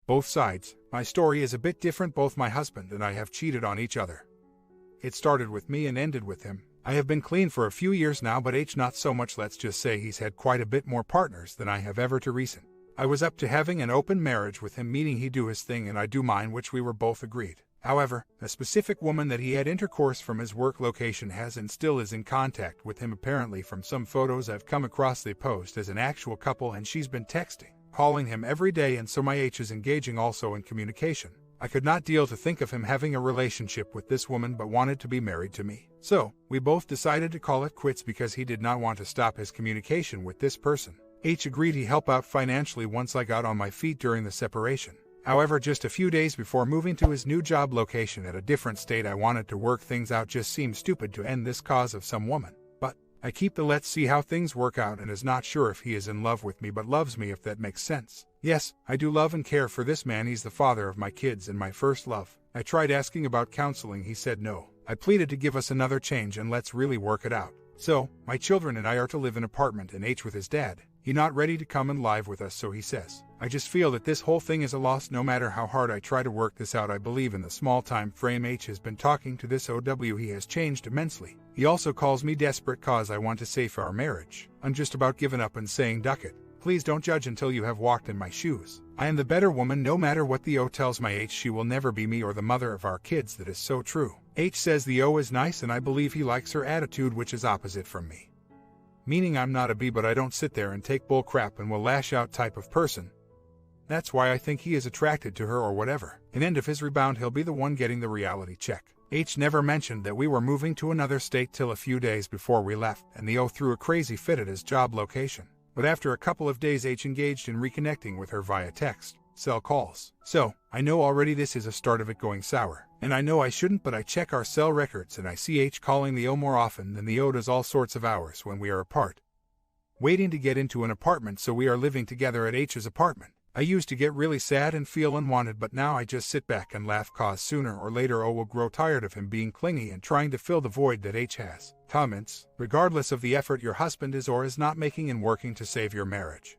Both sides. My story is a bit different. Both my husband and I have cheated on each other. It started with me and ended with him. I have been clean for a few years now, but H not so much. Let's just say he's had quite a bit more partners than I have ever to recent. I was up to having an open marriage with him, meaning he do his thing and I do mine, which we were both agreed. However, a specific woman that he had intercourse from his work location has and still is in contact with him, apparently from some photos I've come across they posed as an actual couple, and she's been texting, calling him every day, and so my H is engaging also in communication. I could not deal to think of him having a relationship with this woman but wanted to be married to me. So, we both decided to call it quits because he did not want to stop his communication with this person. H agreed he'd help out financially once I got on my feet during the separation. However, just a few days before moving to his new job location at a different state, I wanted to work things out. Just seemed stupid to end this cause of some woman. But I keep the let's see how things work out and is not sure if he is in love with me but loves me, if that makes sense. Yes, I do love and care for this man. He's the father of my kids and my first love. I tried asking about counseling. He said no. I pleaded to give us another change and let's really work it out. So, my children and I are to live in an apartment and H with his dad. He not ready to come and live with us, so he says. I just feel that this whole thing is a loss no matter how hard I try to work this out. I believe in the small time frame H has been talking to this OW, he has changed immensely. He also calls me desperate cause I want to save our marriage. I'm just about giving up and saying duck it. Please don't judge until you have walked in my shoes. I am the better woman no matter what the O tells my H. She will never be me or the mother of our kids. That is so true. H says the O is nice and I believe he likes her attitude, which is opposite from me. Meaning I'm not a B, but I don't sit there and take bull crap and will lash out type of person. That's why I think he is attracted to her or whatever. And end of his rebound he'll be the one getting the reality check. H never mentioned that we were moving to another state till a few days before we left, and the O threw a crazy fit at his job location. But after a couple of days H engaged in reconnecting with her via text, cell calls. So, I know already this is a start of it going sour. And I know I shouldn't, but I check our cell records and I see H calling the O more often than the O does all sorts of hours when we are apart. Waiting to get into an apartment, so we are living together at H's apartment. I used to get really sad and feel unwanted, but now I just sit back and laugh cause sooner or later O will grow tired of him being clingy and trying to fill the void that H has. Comments: regardless of the effort your husband is or is not making in working to save your marriage,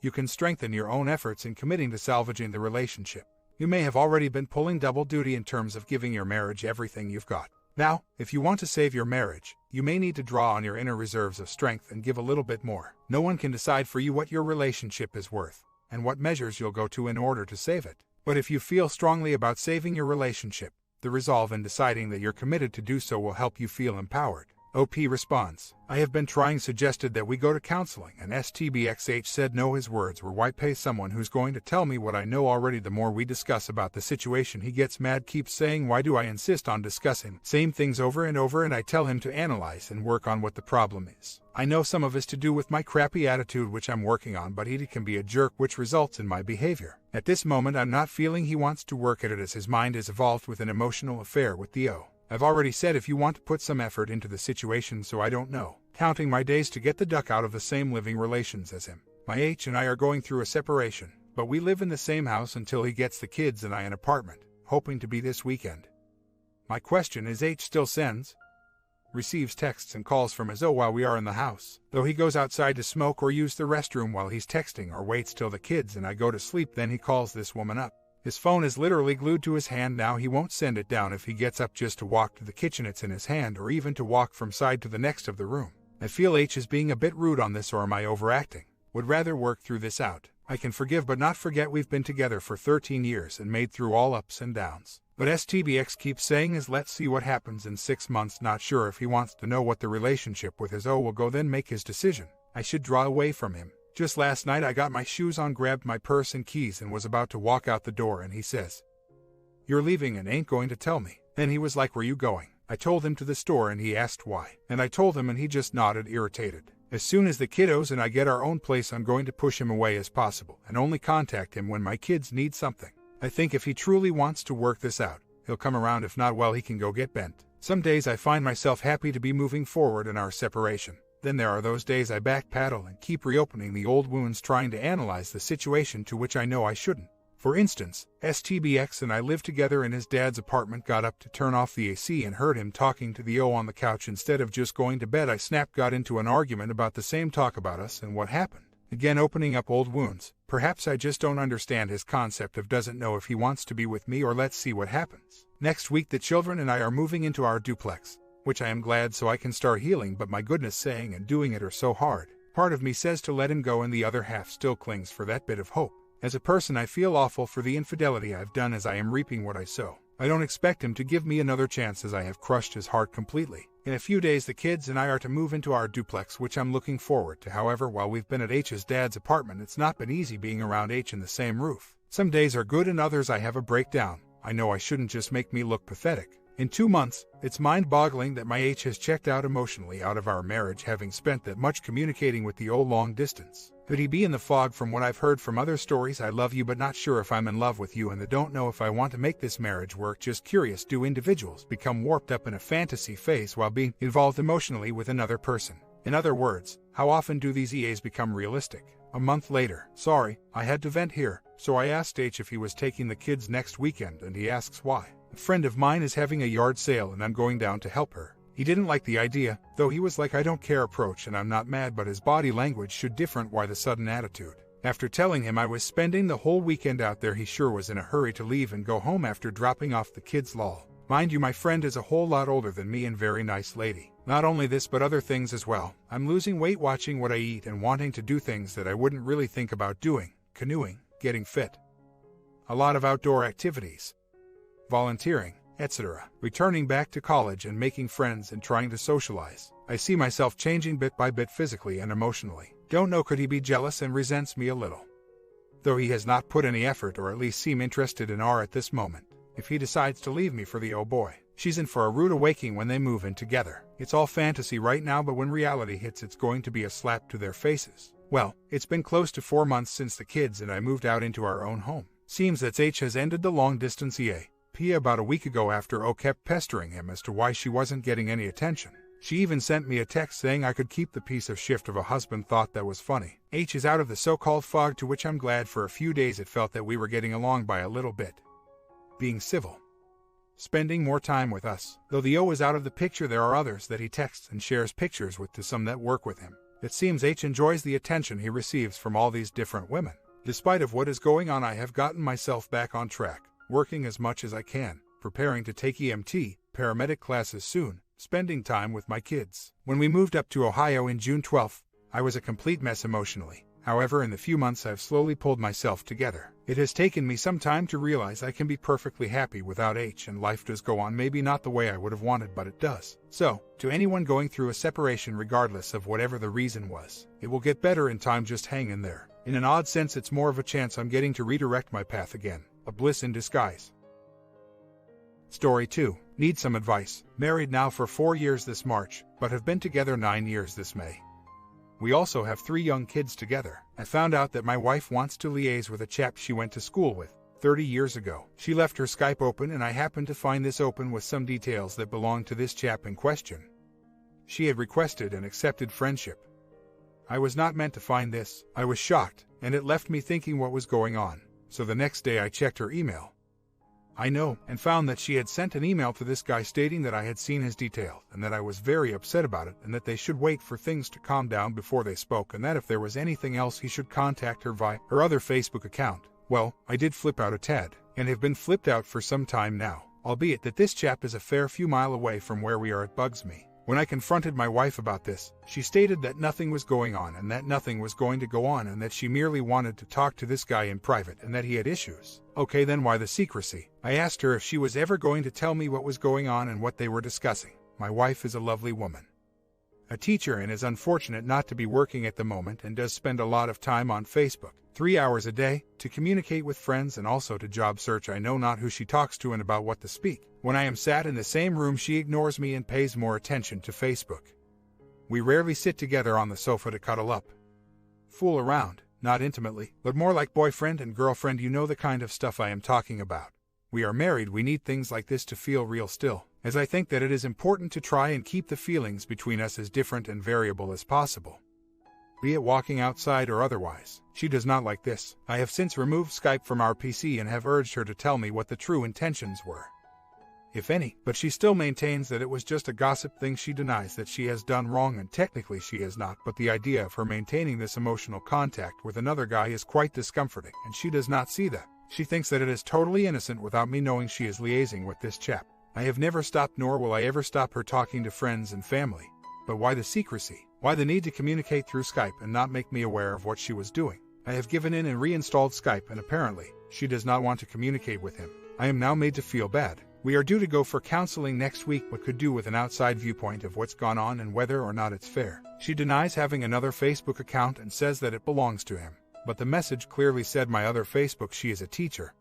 you can strengthen your own efforts in committing to salvaging the relationship. You may have already been pulling double duty in terms of giving your marriage everything you've got. Now, if you want to save your marriage, you may need to draw on your inner reserves of strength and give a little bit more. No one can decide for you what your relationship is worth and what measures you'll go to in order to save it. But if you feel strongly about saving your relationship, the resolve in deciding that you're committed to do so will help you feel empowered. OP responds: I have been trying, suggested that we go to counseling, and STBXH said no. His words were, why pay someone who's going to tell me what I know already? The more we discuss about the situation he gets mad, keeps saying why do I insist on discussing same things over and over, and I tell him to analyze and work on what the problem is. I know some of it's to do with my crappy attitude, which I'm working on, but he can be a jerk, which results in my behavior. At this moment I'm not feeling he wants to work at it, as his mind is involved with an emotional affair with the O. I've already said if you want to put some effort into the situation, so I don't know, counting my days to get the duck out of the same living relations as him. My H and I are going through a separation, but we live in the same house until he gets the kids and I an apartment, hoping to be this weekend. My question is, H still sends, receives texts and calls from his O while we are in the house, though he goes outside to smoke or use the restroom while he's texting, or waits till the kids and I go to sleep, then he calls this woman up. His phone is literally glued to his hand now. He won't send it down if he gets up just to walk to the kitchen. It's in his hand, or even to walk from side to the next of the room. I feel H is being a bit rude on this, or am I overacting? Would rather work through this out. I can forgive but not forget. We've been together for 13 years and made through all ups and downs. But STBX keeps saying is let's see what happens in 6 months. Not sure if he wants to know what the relationship with his O will go, then make his decision. I should draw away from him. Just last night I got my shoes on, grabbed my purse and keys and was about to walk out the door, and he says, "You're leaving and ain't going to tell me?" Then he was like, "Where you going?" I told him to the store and he asked why. And I told him and he just nodded, irritated. As soon as the kiddos and I get our own place, I'm going to push him away as possible and only contact him when my kids need something. I think if he truly wants to work this out, he'll come around. If not, well, he can go get bent. Some days I find myself happy to be moving forward in our separation. Then there are those days I backpedal and keep reopening the old wounds, trying to analyze the situation, to which I know I shouldn't. For instance, STBX and I lived together in his dad's apartment, got up to turn off the AC and heard him talking to the O on the couch. Instead of just going to bed, I snapped, got into an argument about the same talk about us and what happened. Again, opening up old wounds. Perhaps I just don't understand his concept of doesn't know if he wants to be with me or let's see what happens. Next week the children and I are moving into our duplex, which I am glad so I can start healing, but my goodness, saying and doing it are so hard. Part of me says to let him go and the other half still clings for that bit of hope. As a person I feel awful for the infidelity I've done, as I am reaping what I sow. I don't expect him to give me another chance as I have crushed his heart completely. In a few days the kids and I are to move into our duplex, which I'm looking forward to. However, while we've been at H's dad's apartment, it's not been easy being around H in the same roof. Some days are good and others I have a breakdown. I know I shouldn't just make me look pathetic. In 2 months, it's mind-boggling that my H has checked out emotionally out of our marriage, having spent that much communicating with the old long distance. Could he be in the fog? From what I've heard from other stories, I love you but not sure if I'm in love with you, and I don't know if I want to make this marriage work. Just curious, do individuals become warped up in a fantasy phase while being involved emotionally with another person? In other words, how often do these EAs become realistic? A month later. Sorry, I had to vent here. So I asked H if he was taking the kids next weekend, and he asks why. A friend of mine is having a yard sale and I'm going down to help her. He didn't like the idea, though he was like, I don't care approach, and I'm not mad, but his body language showed different. Why the sudden attitude? After telling him I was spending the whole weekend out there, he sure was in a hurry to leave and go home after dropping off the kids. Lol. Mind you, my friend is a whole lot older than me and very nice lady. Not only this but other things as well. I'm losing weight, watching what I eat, and wanting to do things that I wouldn't really think about doing. Canoeing, getting fit. A lot of outdoor activities. Volunteering, etc. Returning back to college and making friends and trying to socialize. I see myself changing bit by bit physically and emotionally. Don't know, could he be jealous and resents me a little? Though he has not put any effort or at least seem interested in R at this moment. If he decides to leave me for the oh boy, she's in for a rude awakening when they move in together. It's all fantasy right now, but when reality hits it's going to be a slap to their faces. Well, it's been close to 4 months since the kids and I moved out into our own home. Seems that H has ended the long distance EA. Pia about a week ago after O kept pestering him as to why she wasn't getting any attention. She even sent me a text saying I could keep the piece of shift of a husband. Thought that was funny. H is out of the so-called fog, to which I'm glad. For a few days it felt that we were getting along by a little bit. Being civil. Spending more time with us. Though the O is out of the picture, there are others that he texts and shares pictures with, to some that work with him. It seems H enjoys the attention he receives from all these different women. Despite of what is going on, I have gotten myself back on track. Working as much as I can, preparing to take EMT, paramedic classes soon, spending time with my kids. When we moved up to Ohio in June 12th, I was a complete mess emotionally. However, in the few months I've slowly pulled myself together. It has taken me some time to realize I can be perfectly happy without H, and life does go on, maybe not the way I would have wanted, but it does. So, to anyone going through a separation, regardless of whatever the reason was, it will get better in time, just hang in there. In an odd sense, it's more of a chance I'm getting to redirect my path again. A bliss in disguise. Story 2. Need some advice. Married now for 4 years this March, but have been together 9 years this May. We also have 3 young kids together. I found out that my wife wants to liaise with a chap she went to school with 30 years ago. She left her Skype open and I happened to find this open with some details that belonged to this chap in question. She had requested and accepted friendship. I was not meant to find this. I was shocked, and it left me thinking what was going on. So the next day I checked her email. I know, and found that she had sent an email to this guy stating that I had seen his details and that I was very upset about it, and that they should wait for things to calm down before they spoke, and that if there was anything else he should contact her via her other Facebook account. Well, I did flip out a tad, and have been flipped out for some time now, albeit that this chap is a fair few miles away from where we are. It bugs me. When I confronted my wife about this, she stated that nothing was going on and that nothing was going to go on, and that she merely wanted to talk to this guy in private and that he had issues. Okay, then why the secrecy? I asked her if she was ever going to tell me what was going on and what they were discussing. My wife is a lovely woman, a teacher, and is unfortunate not to be working at the moment, and does spend a lot of time on Facebook, 3 hours a day, to communicate with friends and also to job search. I know not who she talks to and about what to speak. When I am sat in the same room, she ignores me and pays more attention to Facebook. We rarely sit together on the sofa to cuddle up, fool around, not intimately, but more like boyfriend and girlfriend. You know the kind of stuff I am talking about. We are married, we need things like this to feel real still, as I think that it is important to try and keep the feelings between us as different and variable as possible, be it walking outside or otherwise. She does not like this. I have since removed Skype from our PC and have urged her to tell me what the true intentions were. if any, but she still maintains that it was just a gossip thing. She denies that she has done wrong, and technically she has not, but the idea of her maintaining this emotional contact with another guy is quite discomforting, and she does not see that. She thinks that it is totally innocent without me knowing she is liaising with this chap. I have never stopped, nor will I ever stop her talking to friends and family. But why the secrecy? Why the need to communicate through Skype and not make me aware of what she was doing? I have given in and reinstalled Skype, and apparently, she does not want to communicate with him. I am now made to feel bad. We are due to go for counseling next week, but could do with an outside viewpoint of what's gone on and whether or not it's fair. She denies having another Facebook account and says that it belongs to him. But the message clearly said my other Facebook. She is a teacher,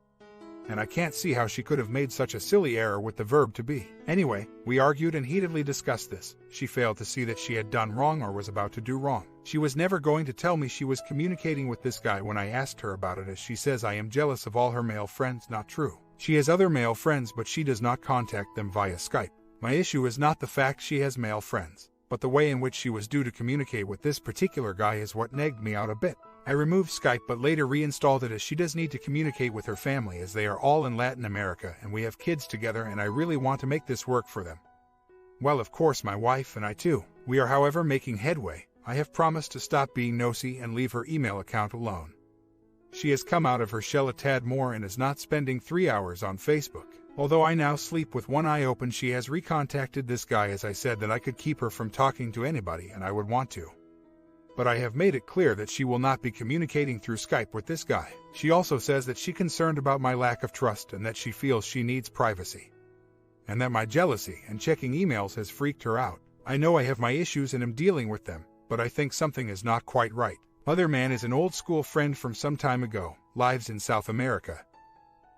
and I can't see how she could have made such a silly error with the verb to be. Anyway, we argued and heatedly discussed this. She failed to see that she had done wrong or was about to do wrong. She was never going to tell me she was communicating with this guy when I asked her about it, as she says I am jealous of all her male friends. Not true. She has other male friends, but she does not contact them via Skype. My issue is not the fact she has male friends, but the way in which she was due to communicate with this particular guy is what nagged me out a bit. I removed Skype but later reinstalled it, as she does need to communicate with her family, as they are all in Latin America and we have kids together, and I really want to make this work for them. Well, of course, my wife and I too. We are, however, making headway. I have promised to stop being nosy and leave her email account alone. She has come out of her shell a tad more and is not spending 3 hours on Facebook. Although I now sleep with one eye open, she has recontacted this guy, as I said that I could keep her from talking to anybody, and I would want to. But I have made it clear that she will not be communicating through Skype with this guy. She also says that she's concerned about my lack of trust and that she feels she needs privacy, and that my jealousy and checking emails has freaked her out. I know I have my issues and am dealing with them, but I think something is not quite right. Other man is an old school friend from some time ago, lives in South America,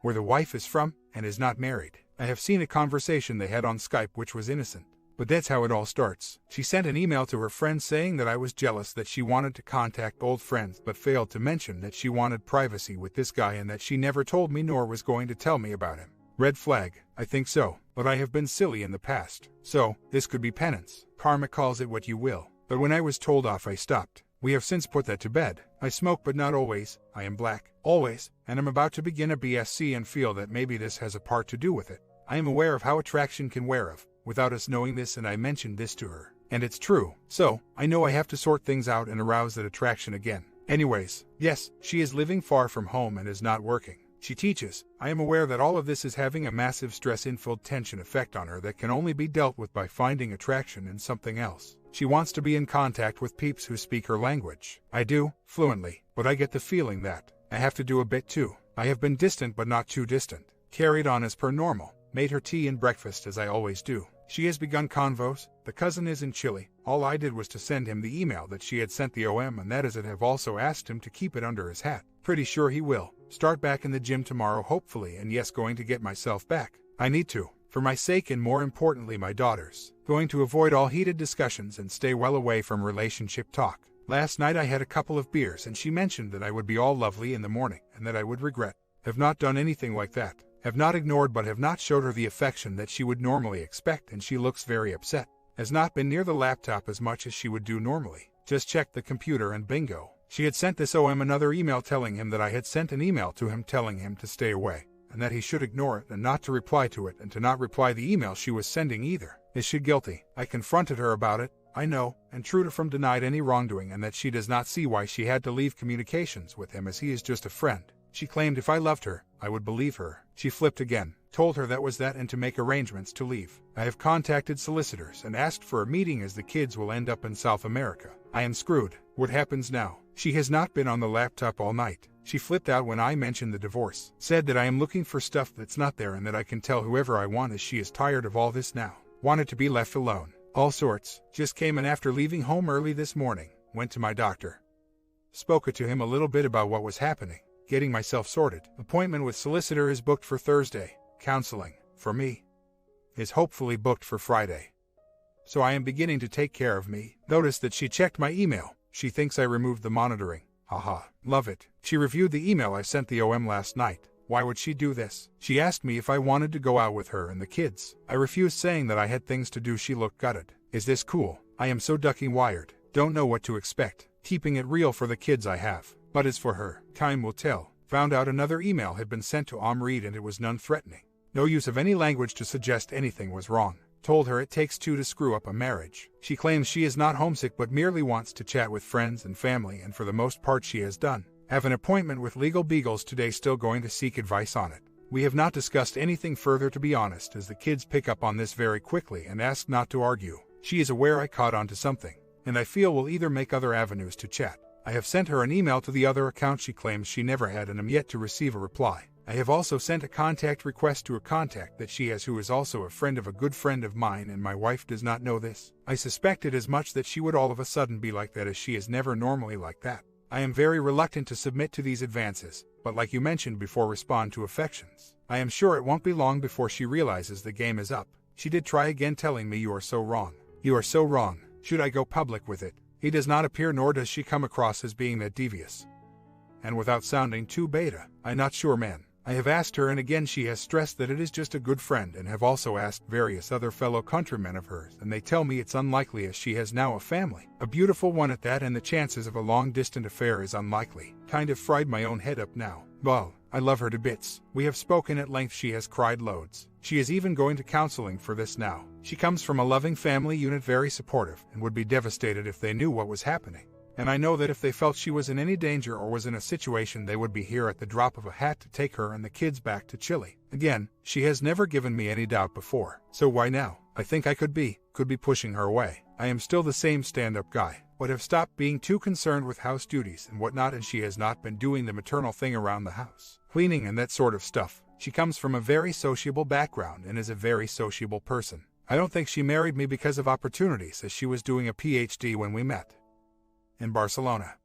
where the wife is from, and is not married. I have seen a conversation they had on Skype which was innocent. But that's how it all starts. She sent an email to her friend saying that I was jealous that she wanted to contact old friends, but failed to mention that she wanted privacy with this guy and that she never told me nor was going to tell me about him. Red flag. I think so, but I have been silly in the past. So, this could be penance. Karma, calls it what you will. But when I was told off, I stopped. We have since put that to bed. I smoke, but not always. I am black, always, and I'm about to begin a BSc and feel that maybe this has a part to do with it. I am aware of how attraction can wear off without us knowing this, and I mentioned this to her. And it's true. So, I know I have to sort things out and arouse that attraction again. Anyways, yes, she is living far from home and is not working. She teaches. I am aware that all of this is having a massive stress-infilled tension effect on her that can only be dealt with by finding attraction in something else. She wants to be in contact with peeps who speak her language. I do, fluently, but I get the feeling that I have to do a bit too. I have been distant but not too distant. Carried on as per normal. Made her tea and breakfast as I always do. She has begun convos. The cousin is in Chile. All I did was to send him the email that she had sent the OM, and that is it. Have also asked him to keep it under his hat. Pretty sure he will. Start back in the gym tomorrow hopefully, and yes, going to get myself back. I need to. For my sake and more importantly my daughter's. Going to avoid all heated discussions and stay well away from relationship talk. Last night I had a couple of beers and she mentioned that I would be all lovely in the morning and that I would regret. Have not done anything like that. Have not ignored but have not showed her the affection that she would normally expect, and she looks very upset. Has not been near the laptop as much as she would do normally. Just checked the computer and bingo. She had sent this OM another email telling him that I had sent an email to him telling him to stay away, and that he should ignore it and not to reply to it and to not reply the email she was sending either. Is she guilty? I confronted her about it, I know, and true to form denied any wrongdoing and that she does not see why she had to leave communications with him as he is just a friend. She claimed if I loved her, I would believe her. She flipped again, told her that was that and to make arrangements to leave. I have contacted solicitors and asked for a meeting as the kids will end up in South America. I am screwed. What happens now? She has not been on the laptop all night. She flipped out when I mentioned the divorce. Said that I am looking for stuff that's not there and that I can tell whoever I want as she is tired of all this now. Wanted to be left alone. All sorts. Just came in after leaving home early this morning. Went to my doctor. Spoke to him a little bit about what was happening. Getting myself sorted. Appointment with solicitor is booked for Thursday. Counseling, for me, is hopefully booked for Friday. So I am beginning to take care of me. Notice that she checked my email. She thinks I removed the monitoring. Haha, love it. She reviewed the email I sent the OM last night. Why would she do this? She asked me if I wanted to go out with her and the kids. I refused, saying that I had things to do. She looked gutted. Is this cool? I am so ducky wired. Don't know what to expect. Keeping it real for the kids I have. But as for her, time will tell. Found out another email had been sent to Reed and it was none threatening. No use of any language to suggest anything was wrong. Told her it takes two to screw up a marriage. She claims she is not homesick but merely wants to chat with friends and family, and for the most part she has done. Have an appointment with Legal Beagles today, still going to seek advice on it. We have not discussed anything further, to be honest, as the kids pick up on this very quickly and ask not to argue. She is aware I caught on to something, and I feel we'll either make other avenues to chat. I have sent her an email to the other account she claims she never had and am yet to receive a reply. I have also sent a contact request to a contact that she has who is also a friend of a good friend of mine, and my wife does not know this. I suspected as much, that she would all of a sudden be like that, as she is never normally like that. I am very reluctant to submit to these advances, but like you mentioned before, respond to affections. I am sure it won't be long before she realizes the game is up. She did try again, telling me, "You are so wrong. You are so wrong. Should I go public with it?" He does not appear, nor does she come across as being that devious. And without sounding too beta, I'm not sure, man. I have asked her, and again she has stressed that it is just a good friend, and have also asked various other fellow countrymen of hers, and they tell me it's unlikely, as she has now a family, a beautiful one at that, and the chances of a long-distant affair is unlikely. Kind of fried my own head up now. Well, I love her to bits. We have spoken at length. She has cried loads. She is even going to counseling for this now. She comes from a loving family unit, very supportive, and would be devastated if they knew what was happening. And I know that if they felt she was in any danger or was in a situation, they would be here at the drop of a hat to take her and the kids back to Chile. Again, she has never given me any doubt before, so why now? I think I could be pushing her away. I am still the same stand-up guy, but have stopped being too concerned with house duties and whatnot, and she has not been doing the maternal thing around the house, cleaning and that sort of stuff. She comes from a very sociable background and is a very sociable person. I don't think she married me because of opportunities, as she was doing a PhD when we met in Barcelona.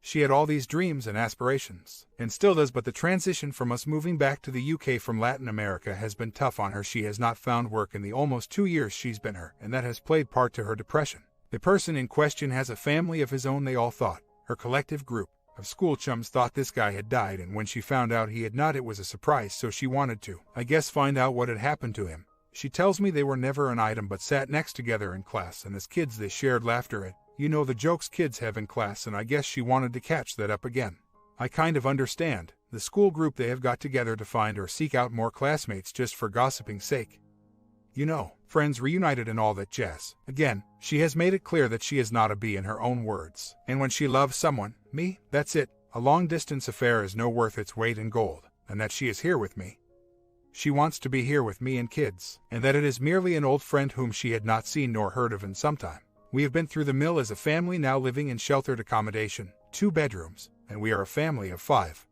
She had all these dreams and aspirations, and still does, but the transition from us moving back to the UK from Latin America has been tough on her. She has not found work in the almost 2 years she's been here, and that has played part to her depression. The person in question has a family of his own, they all thought. Her collective group of school chums thought this guy had died, and when she found out he had not, it was a surprise, so she wanted to, I guess, find out what had happened to him. She tells me they were never an item but sat next together in class, and as kids they shared laughter at, you know, the jokes kids have in class, and I guess she wanted to catch that up again. I kind of understand. The school group, they have got together to find or seek out more classmates just for gossiping's sake. You know, friends reunited and all that jazz. Again, she has made it clear that she is not a bee, in her own words. And when she loves someone, me, that's it. A long-distance affair is no worth its weight in gold, and that she is here with me. She wants to be here with me and kids, and that it is merely an old friend whom she had not seen nor heard of in some time. We have been through the mill as a family, now living in sheltered accommodation, 2 bedrooms, and we are a family of 5.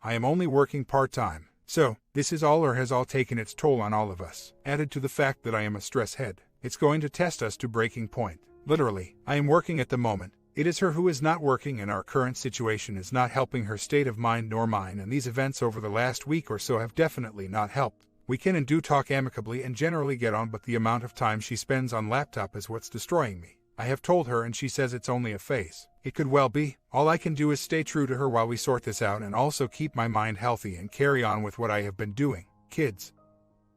I am only working part-time, so this is all, or has all, taken its toll on all of us. Added to the fact that I am a stress head, it's going to test us to breaking point. Literally, I am working at the moment. It is her who is not working, and our current situation is not helping her state of mind nor mine, and these events over the last week or so have definitely not helped. We can and do talk amicably and generally get on, but the amount of time she spends on laptop is what's destroying me. I have told her, and she says it's only a phase. It could well be. All I can do is stay true to her while we sort this out, and also keep my mind healthy and carry on with what I have been doing, kids.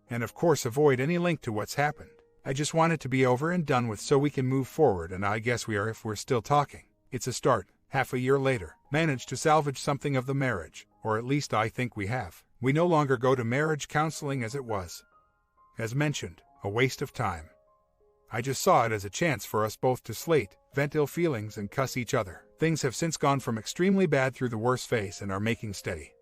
And of course avoid any link to what's happened. I just want it to be over and done with so we can move forward, and I guess we are if we're still talking. It's a start. Half a year later, managed to salvage something of the marriage, or at least I think we have. We no longer go to marriage counseling as it was. As mentioned, a waste of time. I just saw it as a chance for us both to slate, vent ill feelings, and cuss each other. Things have since gone from extremely bad through the worst phase and are making steady,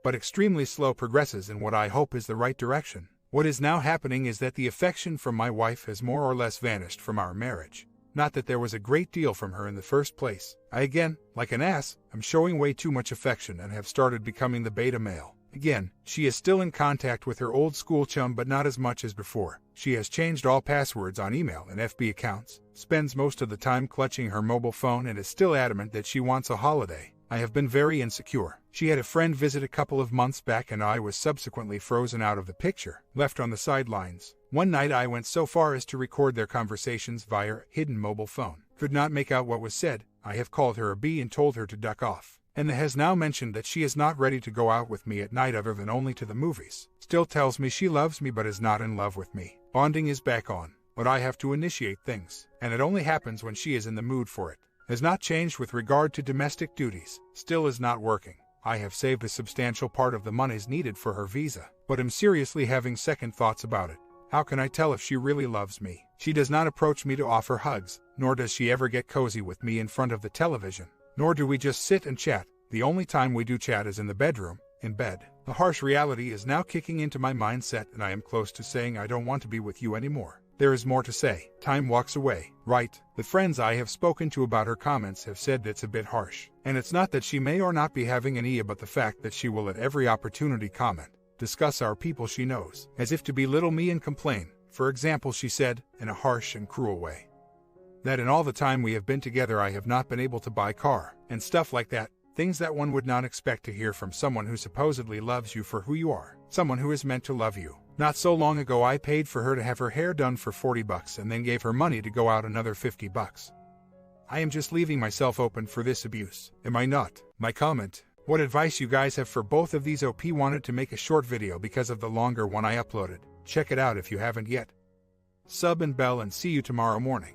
but extremely slow progresses in what I hope is the right direction. What is now happening is that the affection from my wife has more or less vanished from our marriage. Not that there was a great deal from her in the first place. I again, like an ass, am showing way too much affection and have started becoming the beta male. Again, she is still in contact with her old school chum, but not as much as before. She has changed all passwords on email and FB accounts, spends most of the time clutching her mobile phone, and is still adamant that she wants a holiday. I have been very insecure. She had a friend visit a couple of months back, and I was subsequently frozen out of the picture, left on the sidelines. One night I went so far as to record their conversations via her hidden mobile phone. Could not make out what was said. I have called her a bee and told her to duck off, and has now mentioned that she is not ready to go out with me at night other than only to the movies. Still tells me she loves me but is not in love with me. Bonding is back on, but I have to initiate things, and it only happens when she is in the mood for it. Has not changed with regard to domestic duties. Still is not working. I have saved a substantial part of the monies needed for her visa, but am seriously having second thoughts about it. How can I tell if she really loves me? She does not approach me to offer hugs, nor does she ever get cozy with me in front of the television, nor do we just sit and chat. The only time we do chat is in the bedroom, in bed. The harsh reality is now kicking into my mindset and I am close to saying I don't want to be with you anymore. There is more to say. Time walks away, right? The friends I have spoken to about her comments have said it's a bit harsh. And it's not that she may or not be having an but the fact that she will at every opportunity comment, discuss our people she knows, as if to belittle me and complain. For example, she said, in a harsh and cruel way, that in all the time we have been together I have not been able to buy car, and stuff like that. Things that one would not expect to hear from someone who supposedly loves you for who you are, someone who is meant to love you. Not so long ago I paid for her to have her hair done for $40 and then gave her money to go out another $50. I am just leaving myself open for this abuse, am I not? My comment: what advice you guys have for both of these? OP wanted to make a short video because of the longer one I uploaded. Check it out if you haven't yet. Sub and bell and see you tomorrow morning.